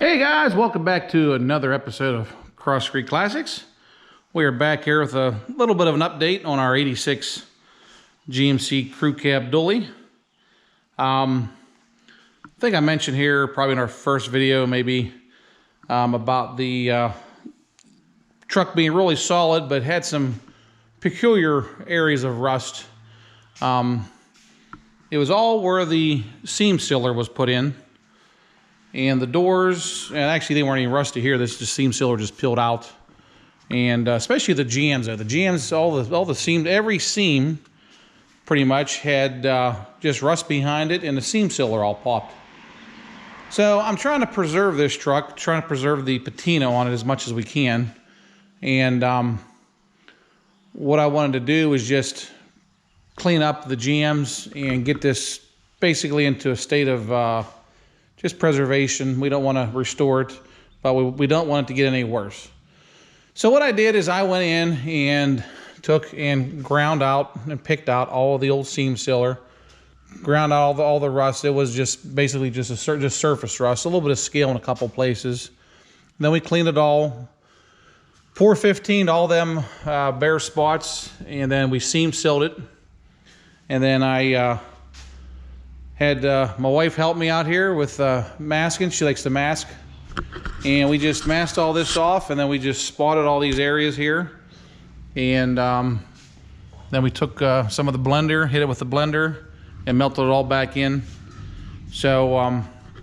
Hey guys, welcome back to another episode of Cross Street Classics. We are back here with a little bit of an update on our 86 GMC crew cab dually. I think I mentioned here probably in our first video maybe about the truck being really solid but had some peculiar areas of rust. It was all where the seam sealer was put in. And the doors, and actually they weren't even rusty here. This just seam sealer just peeled out, and especially the jambs. The jambs, all the seam, every seam, pretty much had just rust behind it, and the seam sealer all popped. So I'm trying to preserve this truck, trying to preserve the patina on it as much as we can. And what I wanted to do was just clean up the jambs and get this basically into a state of just preservation. We don't want to restore it, but we don't want it to get any worse. So what I did is I went in and took and ground out and picked out all of the old seam sealer, ground out all the rust. It was just basically just surface rust, a little bit of scale in a couple places. Then we cleaned it all, 415'd all them bare spots, and then we seam sealed it. And then I had my wife help me out here with masking. She likes to mask. And we just masked all this off, and then we just spotted all these areas here. And then we took some of the blender, hit it with the blender, and melted it all back in. So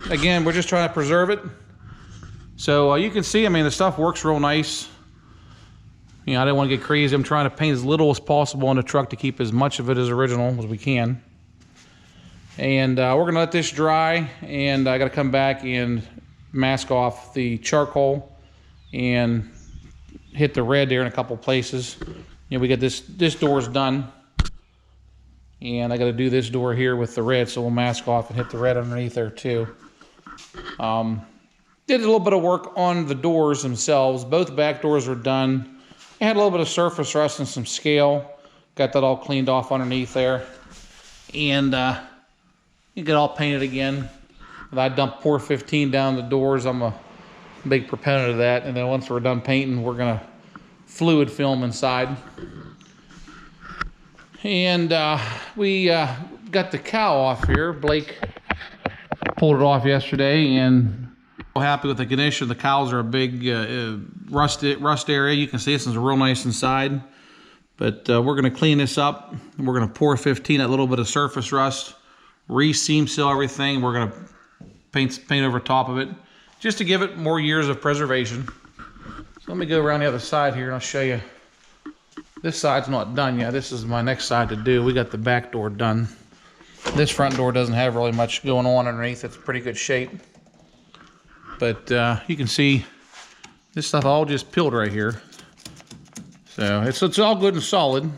again, we're just trying to preserve it. So you can see, I mean, the stuff works real nice. You know, I didn't want to get crazy. I'm trying to paint as little as possible on the truck to keep as much of it as original as we can. And we're gonna let this dry, and I gotta come back and mask off the charcoal and hit the red there in a couple places. You know, we got this door's done, and I gotta do this door here with the red, so we'll mask off and hit the red underneath there too. Did a little bit of work on the doors themselves. Both back doors were done. I had a little bit of surface rust and some scale. Got that all cleaned off underneath there. And you get all painted again. I dumped 415 down the doors. I'm a big proponent of that. And then once we're done painting, we're gonna fluid film inside. And we got the cowl off here. Blake pulled it off yesterday, and we're happy with the condition. The cowls are a big rust area. You can see this is real nice inside. But we're gonna clean this up. We're gonna pour 15, a little bit of surface rust, re-seam seal everything. We're gonna paint over top of it just to give it more years of preservation. So let me go around the other side here and I'll show you. This side's not done yet. This is my next side to do. We got the back door done. This front door doesn't have really much going on underneath. It's pretty good shape. But you can see this stuff all just peeled right here. So it's all good and solid.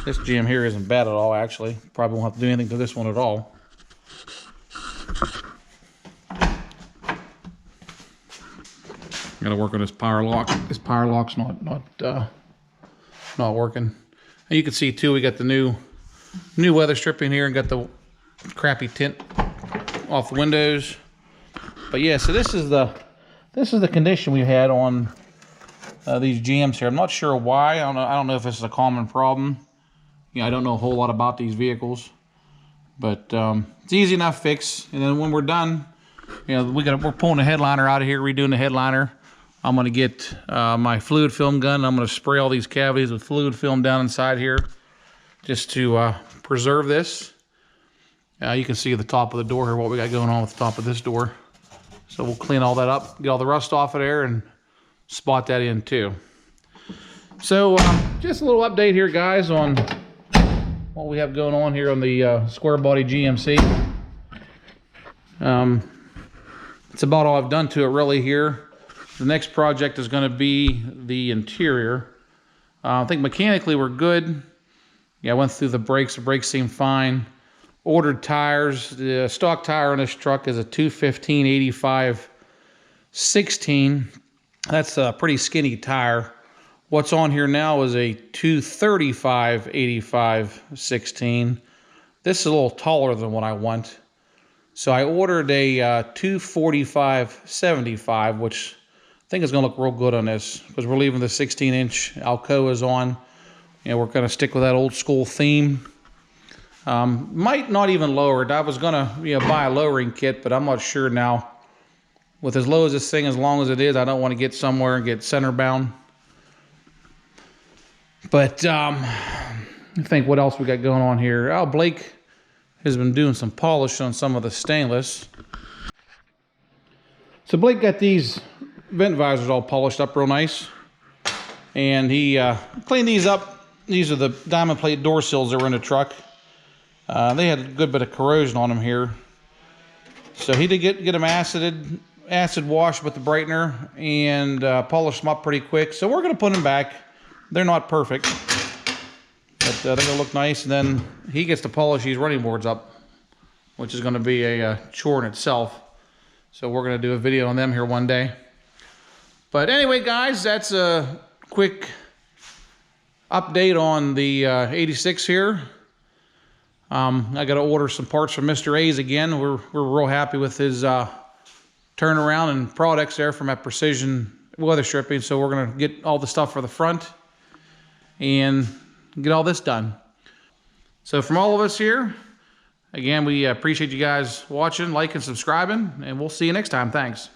This jam here isn't bad at all, actually. Probably won't have to do anything to this one at all. Gotta work on this power lock. This power lock's not working. And you can see too, we got the new weather stripping here and got the crappy tint off the windows. But yeah, so this is the condition we had on these jams here. I'm not sure why. I don't know if this is a common problem. You know, I don't know a whole lot about these vehicles, but it's easy enough fix. And then when we're done, you know, we're pulling the headliner out of here, redoing the headliner. I'm gonna get my fluid film gun. I'm gonna spray all these cavities with fluid film down inside here, just to preserve this. You can see at the top of the door here what we got going on with the top of this door. So we'll clean all that up, get all the rust off of there, and spot that in too. So just a little update here, guys, on what we have going on here on the square body GMC. It's about all I've done to it really here. The next project is going to be the interior. I think mechanically we're good. Yeah, I went through the brakes. The brakes seem fine. Ordered tires. The stock tire on this truck is a 215/85/16. That's a pretty skinny tire. What's on here now is a 235/85/16. This is a little taller than what I want. So I ordered a 245/75, which I think is going to look real good on this because we're leaving the 16-inch Alcoas on. We're going to stick with that old school theme. Might not even lower it. I was going to buy a lowering kit, but I'm not sure now. With as low as this thing, as long as it is, I don't want to get somewhere and get center bound. But I think what else we got going on here. Oh, Blake has been doing some polish on some of the stainless. So Blake got these vent visors all polished up real nice. And he cleaned these up. These are the diamond plate door sills that were in the truck. They had a good bit of corrosion on them here. So he did get them acid washed with the brightener and polish them up pretty quick. So we're going to put them back. They're not perfect, but they're going to look nice. And then he gets to polish these running boards up, which is going to be a chore in itself. So we're going to do a video on them here one day. But anyway, guys, that's a quick update on the 86 here. I got to order some parts from Mr. A's again. We're real happy with his turnaround and products there from that Precision Weather Stripping. So we're going to get all the stuff for the front and get all this done. So from all of us here, again, we appreciate you guys watching, liking, subscribing, and we'll see you next time. Thanks.